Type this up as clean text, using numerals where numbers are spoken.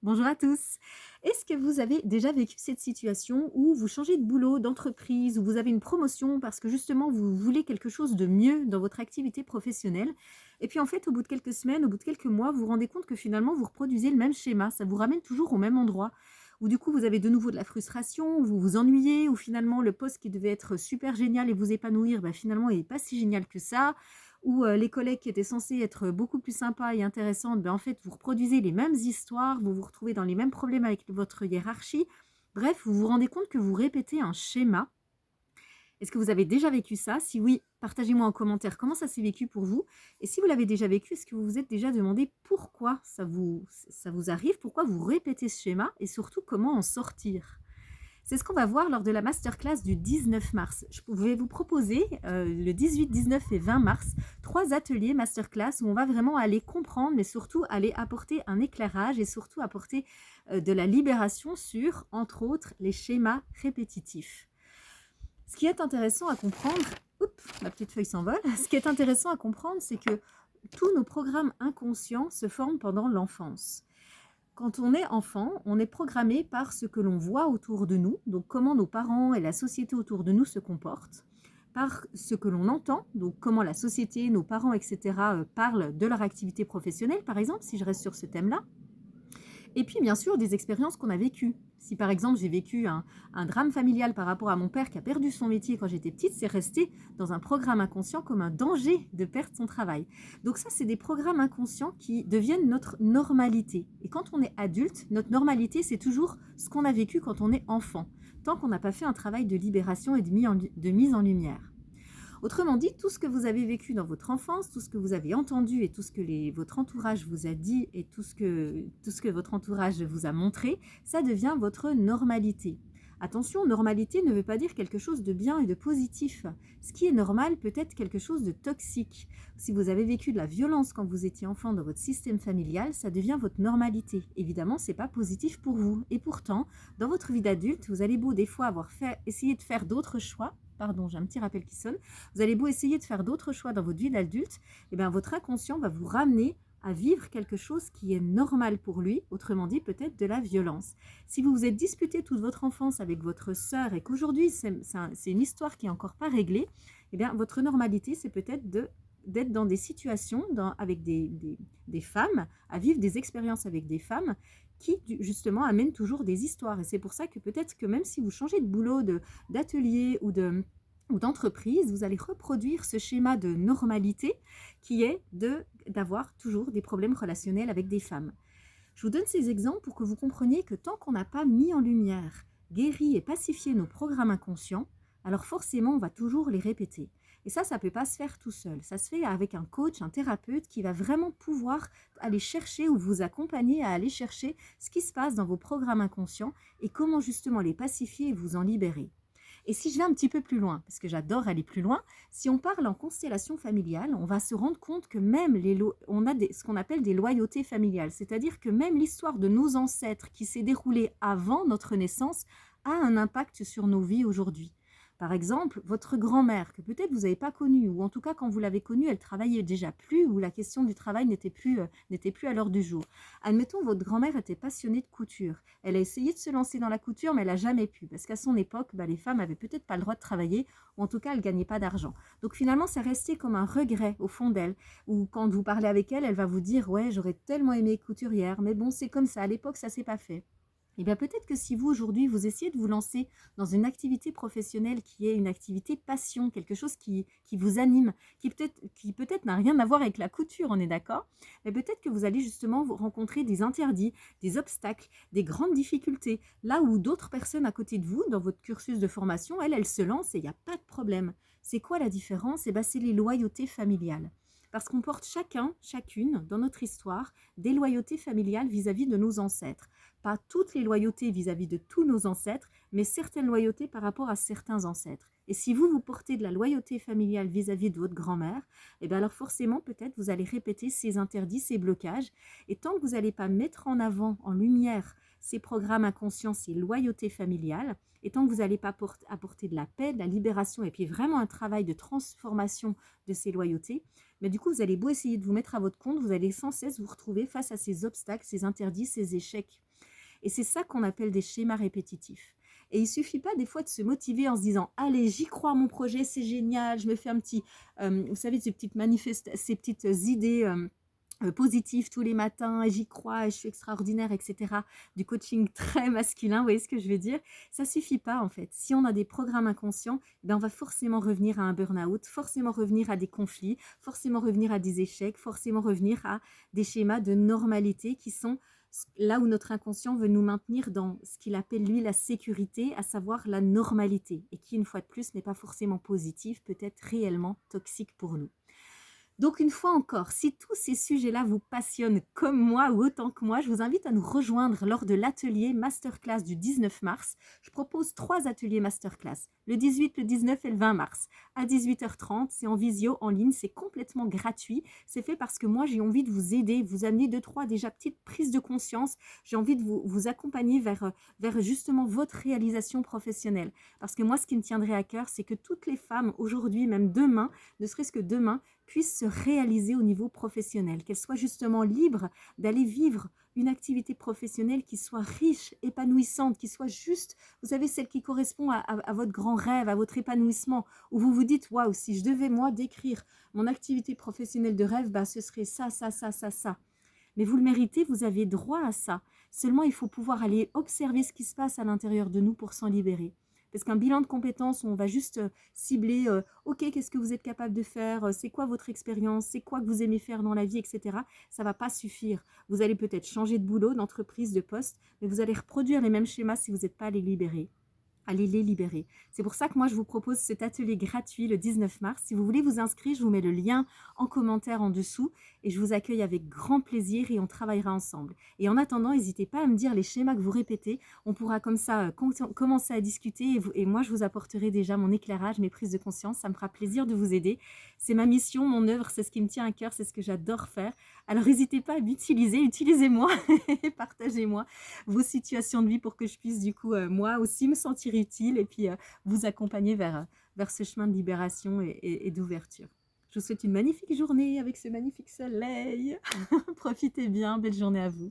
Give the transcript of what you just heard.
Bonjour à tous. Est-ce que vous avez déjà vécu cette situation où vous changez de boulot, d'entreprise, où vous avez une promotion parce que justement vous voulez quelque chose de mieux dans votre activité professionnelle et puis en fait au bout de quelques semaines, au bout de quelques mois, vous vous rendez compte que finalement vous reproduisez le même schéma, ça vous ramène toujours au même endroit, où du coup vous avez de nouveau de la frustration, où vous vous ennuyez, où finalement le poste qui devait être super génial et vous épanouir, bah, finalement il n'est pas si génial que ça, où, les collègues qui étaient censés être beaucoup plus sympas et intéressantes, ben, en fait, vous reproduisez les mêmes histoires, vous vous retrouvez dans les mêmes problèmes avec votre hiérarchie. Bref, vous vous rendez compte que vous répétez un schéma. Est-ce que vous avez déjà vécu ça? Si oui, partagez-moi en commentaire comment ça s'est vécu pour vous. Et si vous l'avez déjà vécu, est-ce que vous vous êtes déjà demandé pourquoi ça vous arrive? Pourquoi vous répétez ce schéma? Et surtout, comment en sortir? C'est ce qu'on va voir lors de la masterclass du 19 mars. Je vais vous proposer le 18, 19 et 20 mars 3 ateliers masterclass où on va vraiment aller comprendre, mais surtout aller apporter un éclairage et surtout apporter de la libération sur, entre autres, les schémas répétitifs. Ce qui est intéressant à comprendre, oups, ma petite feuille s'envole, ce qui est intéressant à comprendre, c'est que tous nos programmes inconscients se forment pendant l'enfance. Quand on est enfant, on est programmé par ce que l'on voit autour de nous, donc comment nos parents et la société autour de nous se comportent, par ce que l'on entend, donc comment la société, nos parents, etc. Parlent de leur activité professionnelle, par exemple, si je reste sur ce thème-là, et puis, bien sûr, des expériences qu'on a vécues. Si par exemple j'ai vécu un drame familial par rapport à mon père qui a perdu son métier quand j'étais petite, c'est resté dans un programme inconscient comme un danger de perdre son travail. Donc ça, c'est des programmes inconscients qui deviennent notre normalité. Et quand on est adulte, notre normalité, c'est toujours ce qu'on a vécu quand on est enfant, tant qu'on n'a pas fait un travail de libération et de mise en lumière. Autrement dit, tout ce que vous avez vécu dans votre enfance, tout ce que vous avez entendu et tout ce que votre entourage vous a dit et tout ce que votre entourage vous a montré, ça devient votre normalité. Attention, normalité ne veut pas dire quelque chose de bien et de positif. Ce qui est normal peut être quelque chose de toxique. Si vous avez vécu de la violence quand vous étiez enfant dans votre système familial, ça devient votre normalité. Évidemment, c'est pas positif pour vous. Et pourtant, dans votre vie d'adulte, vous allez beau des fois essayer de faire d'autres choix. Pardon, j'ai un petit rappel qui sonne. Vous allez beau essayer de faire d'autres choix dans votre vie d'adulte, et bien votre inconscient va vous ramener à vivre quelque chose qui est normal pour lui, autrement dit peut-être de la violence. Si vous vous êtes disputé toute votre enfance avec votre sœur et qu'aujourd'hui c'est une histoire qui est encore pas réglée, et bien votre normalité c'est peut-être d'être dans des situations avec des femmes, à vivre des expériences avec des femmes qui justement amènent toujours des histoires. Et c'est pour ça que peut-être que même si vous changez de boulot, d'atelier ou d'entreprise, vous allez reproduire ce schéma de normalité qui est d'avoir toujours des problèmes relationnels avec des femmes. Je vous donne ces exemples pour que vous compreniez que tant qu'on n'a pas mis en lumière, guéri et pacifié nos programmes inconscients, alors forcément on va toujours les répéter. Et ça ne peut pas se faire tout seul. Ça se fait avec un coach, un thérapeute qui va vraiment pouvoir aller chercher ou vous accompagner à aller chercher ce qui se passe dans vos programmes inconscients et comment justement les pacifier et vous en libérer. Et si je vais un petit peu plus loin, parce que j'adore aller plus loin, si on parle en constellation familiale, on va se rendre compte que même on a ce qu'on appelle des loyautés familiales, c'est-à-dire que même l'histoire de nos ancêtres qui s'est déroulée avant notre naissance a un impact sur nos vies aujourd'hui. Par exemple, votre grand-mère, que peut-être vous n'avez pas connue, ou en tout cas quand vous l'avez connue, elle travaillait déjà plus, ou la question du travail n'était plus à l'heure du jour. Admettons, votre grand-mère était passionnée de couture. Elle a essayé de se lancer dans la couture, mais elle n'a jamais pu, parce qu'à son époque, les femmes n'avaient peut-être pas le droit de travailler, ou en tout cas, elles ne gagnaient pas d'argent. Donc finalement, ça restait comme un regret au fond d'elle, ou quand vous parlez avec elle, elle va vous dire « Ouais, j'aurais tellement aimé être couturière, mais bon, c'est comme ça, à l'époque, ça ne s'est pas fait ». Et bien peut-être que si vous aujourd'hui vous essayez de vous lancer dans une activité professionnelle qui est une activité passion, quelque chose qui vous anime, qui peut-être n'a rien à voir avec la couture, on est d'accord, mais peut-être que vous allez justement vous rencontrer des interdits, des obstacles, des grandes difficultés, là où d'autres personnes à côté de vous, dans votre cursus de formation, elles se lancent et il n'y a pas de problème. C'est quoi la différence? Eh bien c'est les loyautés familiales. Parce qu'on porte chacune, dans notre histoire, des loyautés familiales vis-à-vis de nos ancêtres. Pas toutes les loyautés vis-à-vis de tous nos ancêtres, mais certaines loyautés par rapport à certains ancêtres. Et si vous portez de la loyauté familiale vis-à-vis de votre grand-mère, eh bien alors forcément, peut-être, vous allez répéter ces interdits, ces blocages. Et tant que vous n'allez pas mettre en avant, en lumière, ces programmes inconscients, ces loyautés familiales, et tant que vous n'allez pas apporter de la paix, de la libération, et puis vraiment un travail de transformation de ces loyautés, mais du coup, vous allez beau essayer de vous mettre à votre compte, vous allez sans cesse vous retrouver face à ces obstacles, ces interdits, ces échecs. Et c'est ça qu'on appelle des schémas répétitifs. Et il suffit pas des fois de se motiver en se disant: «Allez, j'y crois à mon projet, c'est génial, je me fais un petit», vous savez, ces petites idées, positives tous les matins, et j'y crois et je suis extraordinaire, et cetera. Du coaching très masculin, vous voyez ce que je veux dire? Ça suffit pas en fait. Si on a des programmes inconscients, ben on va forcément revenir à un burn-out, forcément revenir à des conflits, forcément revenir à des échecs, forcément revenir à des schémas de normalité qui sont là où notre inconscient veut nous maintenir dans ce qu'il appelle lui la sécurité, à savoir la normalité, et qui une fois de plus n'est pas forcément positive, peut être réellement toxique pour nous. Donc une fois encore, si tous ces sujets-là vous passionnent comme moi ou autant que moi, je vous invite à nous rejoindre lors de l'atelier masterclass du 19 mars. Je propose 3 ateliers masterclass, le 18, le 19 et le 20 mars, à 18h30. C'est en visio, en ligne, c'est complètement gratuit. C'est fait parce que moi, j'ai envie de vous aider, vous amener 2-3 déjà petites prises de conscience. J'ai envie de vous accompagner vers justement votre réalisation professionnelle. Parce que moi, ce qui me tiendrait à cœur, c'est que toutes les femmes, aujourd'hui, même demain, ne serait-ce que demain, puissent se réaliser au niveau professionnel, qu'elles soient justement libres d'aller vivre une activité professionnelle qui soit riche, épanouissante, qui soit juste, vous savez, celle qui correspond à votre grand rêve, à votre épanouissement, où vous vous dites: waouh, si je devais moi décrire mon activité professionnelle de rêve, bah, ce serait ça, ça, ça, ça, ça. Mais vous le méritez, vous avez droit à ça. Seulement, il faut pouvoir aller observer ce qui se passe à l'intérieur de nous pour s'en libérer. Parce qu'un bilan de compétences où on va juste cibler, OK, qu'est-ce que vous êtes capable de faire, c'est quoi votre expérience, c'est quoi que vous aimez faire dans la vie, etc. Ça ne va pas suffire. Vous allez peut-être changer de boulot, d'entreprise, de poste, mais vous allez reproduire les mêmes schémas si vous n'êtes pas les libérer. Allez les libérer. C'est pour ça que moi, je vous propose cet atelier gratuit le 19 mars. Si vous voulez vous inscrire, je vous mets le lien en commentaire en dessous et je vous accueille avec grand plaisir et on travaillera ensemble. Et en attendant, n'hésitez pas à me dire les schémas que vous répétez. On pourra comme ça commencer à discuter et moi, je vous apporterai déjà mon éclairage, mes prises de conscience. Ça me fera plaisir de vous aider. C'est ma mission, mon œuvre, c'est ce qui me tient à cœur, c'est ce que j'adore faire. Alors, n'hésitez pas à m'utiliser, utilisez-moi et partagez-moi vos situations de vie pour que je puisse du coup, moi aussi me sentir utile et puis vous accompagner vers ce chemin de libération et d'ouverture. Je vous souhaite une magnifique journée avec ce magnifique soleil. Profitez bien, belle journée à vous.